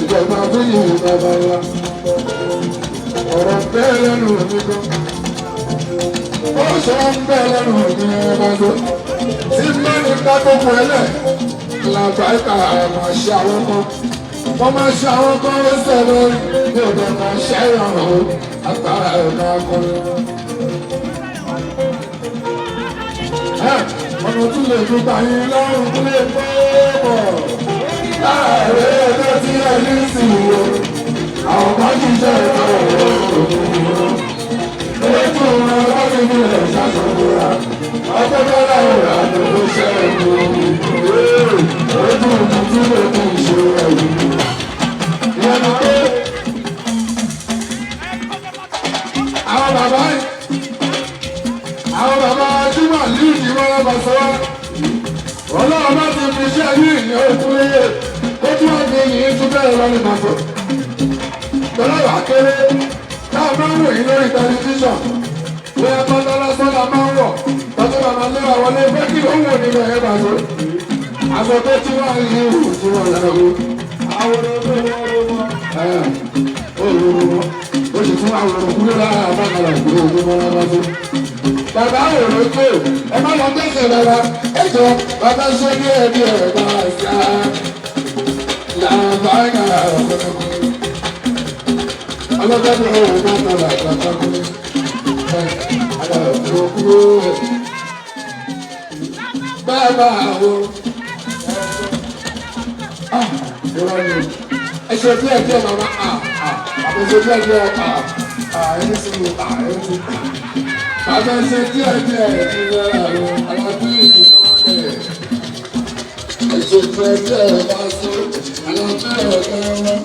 Ìjọba fún yìí bàbá wa, ọ̀rọ̀ bẹ́ẹ̀ lẹ́nu mi gan. Ó sọ ń bẹ́ẹ̀ lẹ́nu mi ẹ̀rọ tó. Tí mẹ́rin ká tó kù ẹlẹ̀, làbáìkà máa ṣe àwọn kan. Wọ́n máa ṣe àwọn kan ó sẹ́lẹ̀ ní ọ̀dọ̀ máa ṣe ìrànwọ́ àtàrà ẹ̀ka akọrin. Ọ̀nà tún lè fi gbàyìn lọ́rùn tó lè pọ̀ pọ̀. Láàárẹ̀ ẹgbẹ́ tí ẹ ní sí wo, àwọn kan jíjẹ́ ìtọ́ òun. Ilé tó ń rán láti ní ẹ̀ ṣàṣọ̀gbọ́ra, ọjọ́ bọ́lá ìrà tó ló ṣe ẹ̀kọ́. Ojú mi tí lè fi ṣe ẹ̀yìn. Ìyẹn ni pé àwọn bàbá yìí. Àwọn bàbá Júmọ̀ líìdì wọn bá sọ wá. Ọlọ́run bá ti fi iṣẹ́ yìí ní okùn iye. Ó tún wá fi yìí tún bẹ́ẹ̀ lọ ní màtò. Tọ́lọ́wà kéré táà máa ń wò yín lórí tẹlifíṣàn. Bóyá pátá lásán la máa ń wọ̀. Tọ́jú bàbá léwà wọlé pé kí ló ń wò nínú ẹ̀ bá sọ. Aṣọ tó tí wọ́n ń yí ìwò tí wọ́n lẹ́rọ. Àwọn olóró ó sì tún àwọn olóró lára àbákalà ìgbéró ojú mọ́ra bá tó. Bàbá òòrùn tó ẹ má lọ gbèsè rárá ẹjọ́ bàbá ṣe ní ẹbí ẹ bá ṣá làbá yà ọ̀pọ̀lọpọ̀ ọlọ́dọ́dọ́ òun náà tọ̀lá ìgbàgbọ́ àlọ́ kúrò bàbá àwọn ẹṣẹ díẹ̀ díẹ̀ màmá àbẹ̀ṣẹ díẹ̀ díẹ̀ ẹni sì ní ẹni sì ní. Bàbá ṣe díẹ̀ díẹ̀ ti rẹ̀ alábí ìdílé. Ẹ̀ṣẹ̀ fẹ́ díẹ̀ bá so alábí ọ̀gá wọn.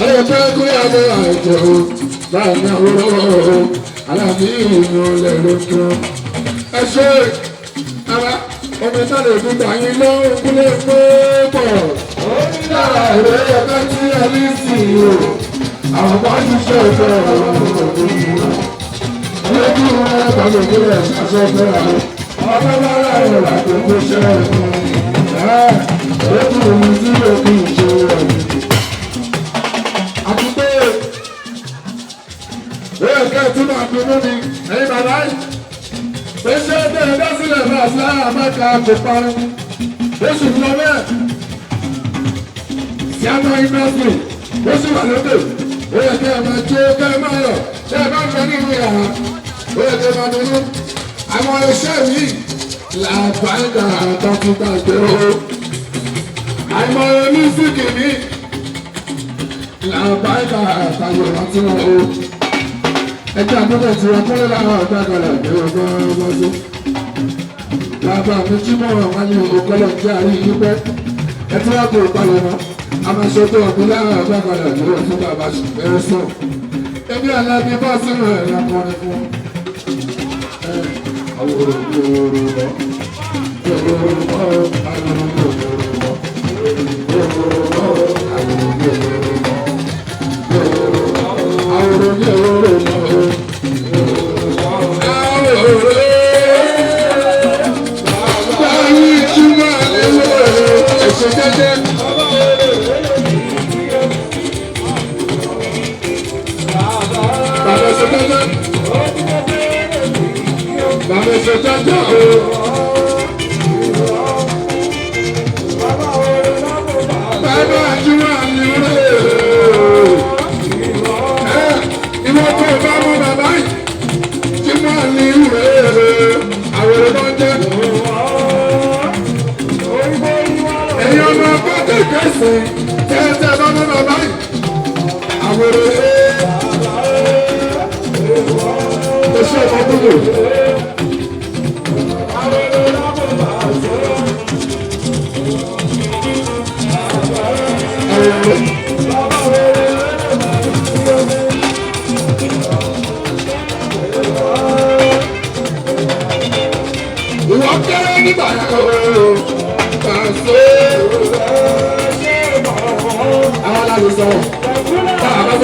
Ẹ̀rọ pé kó yàgò àìjẹ́ o, báyìí àwòrán alábí ìmọ̀lẹ̀ lókè. Ẹ ṣe ara omi sáré òkúta yín lọ́wọ́ kúlẹ̀ pọ̀. Lára ìwé ẹgbẹ́ tí a ní sí o, àwọn bá ṣiṣẹ́ ìfẹ́ ọ̀rọ̀ lójú wọn tàbí ìpínlẹ̀ àṣọ́fẹ́ àwọn ọmọ lára ẹ̀rọ láti kó ṣẹ́ lójú omi tí ó kí ń ṣe rẹ̀. Àti pé ó ẹ̀kẹ́ tí máa fi mú mi ẹ̀yìn bàbá yìí. Pèsè bẹ́ẹ̀ dá sílẹ̀ náà sí lára mẹ́ta kò parun. Ó sì lọ bẹ́ẹ̀. Yàtọ̀ indọ́sírì, ó sì wà lókè, ó yẹ kí ẹ máa jó kẹ́ ẹ máa yọ̀, ṣé ẹ bá ń fẹ́ nínú yàrá, ó yẹ kí ẹ máa dúró. Àwọn iṣẹ́ mi làbáńgà àtàkùnkà gbé o. Àìmọye mísíkì mi làbáńgà àtàkùnkà rántí wọn o. Ẹgbẹ́ àdúgbò tí wọ́n kúnlẹ̀ láwọn ọ̀gá àgbàlá gbé ọgbọ́n sí. Bàbá mi jí mọ́ àwọn ní òkọ́lọ̀ kí a rí yí pẹ́. Ẹ tí wọ́n kò palẹ̀ mọ́. Amasoto ọdún láwọn ọgbà padà dúró fún bàbá ṣùgbọ́n sùn. Ebi alábí bá sínú ẹ̀ lápọ̀rin fún. Àwọn olùkọ́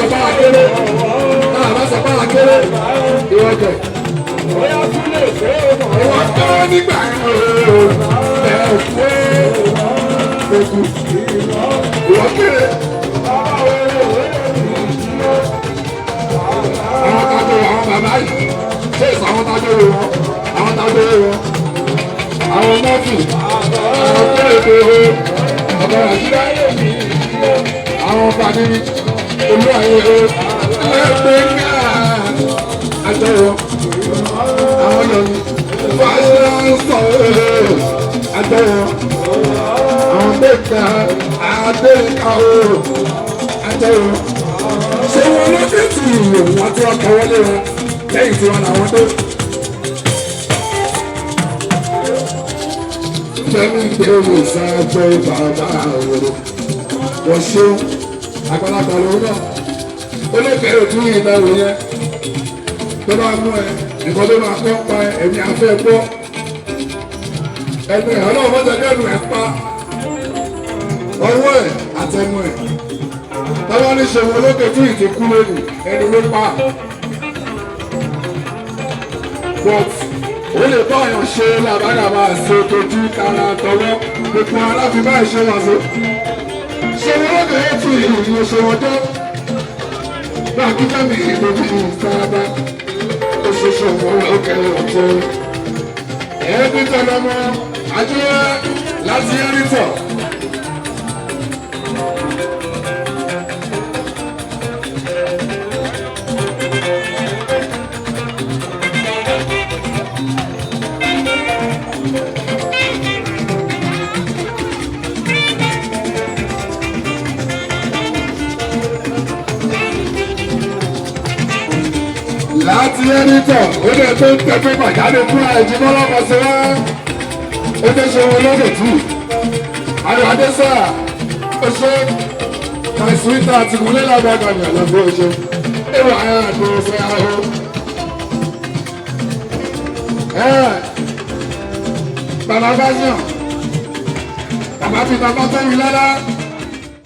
sọ bá wa kéré náà bá sọ bá wa kéré ìwọ́kẹ̀. ìwọ́n kéré nígbà ẹ̀ fún òkú ìwọ́n kéré. àwọn tájọ́ àwọn bàbá yìí ṣé ìsọ àwọn tájọ́ wọn àwọn tájọ́ wọn àwọn mọ́tò àwọn kéèké ọ̀gá àṣírá àwọn pàdé olú ayé ẹgbẹ́ ńlá àjọyọ̀ àwọn lọ́nà fásitì àjọyọ̀ àwọn bẹ́ẹ̀ka àdéhìká àjọyọ̀ ṣé wọn ló dé tì í wọn tí wọn kọ́ wọlé wọn lẹ́yìn tí wọn làwọn dé. Fẹ́mi gbèrò sáájọ́ bàbá àwòrán wọ́n ṣeun àgbàlagbà lòun náà ó lè bẹ̀rẹ̀ tún ìdáwó yẹn tó bá mú ẹ nǹkan tó máa kọ́ pa ẹ̀mí afẹ́ gbọ́ ẹnu ẹ̀ ọlọ́run mọ́tò ẹnu ẹ̀ pa ọwọ́ ẹ̀ àtẹnu ẹ̀ tọ́wọ́ ní ṣòwò olókè fún ìdínkù lónìí ẹni ló pa but ó lè bá ọ̀yàn ṣe làbàdàbà ṣe tójú kára tọwọ́ gbogbo aláfíbá ìṣe wọn ṣe ṣe wọn lókè yẹn tún ìlú ṣe wọn jọ náà kí fẹ́mi ìgbòmí ìfarada ó ṣe ṣe wọn lókè ọ̀tọ̀ ẹ̀ẹ́dì tọ́lọ́mọ àjọyọ̀ láti ẹ̀rìtọ̀. láti ẹnitọ̀ ó lè tó ń tẹ pépà jáde fún àìjímọ́ lọ́kọ̀ọ́sẹ́ wá ó tẹ́ ṣe wọn lọ́dọ̀ tù ayọ̀ adésà ó ṣe my sweeter àti kúnlé lágbàgbà ní àlọ́gbọ́ ó ṣe éwà ayọ̀ àti ọ̀sẹ̀ ahọ́ bàbá bá yàn bàbá fi bàbá fẹ́mi lọ́lá.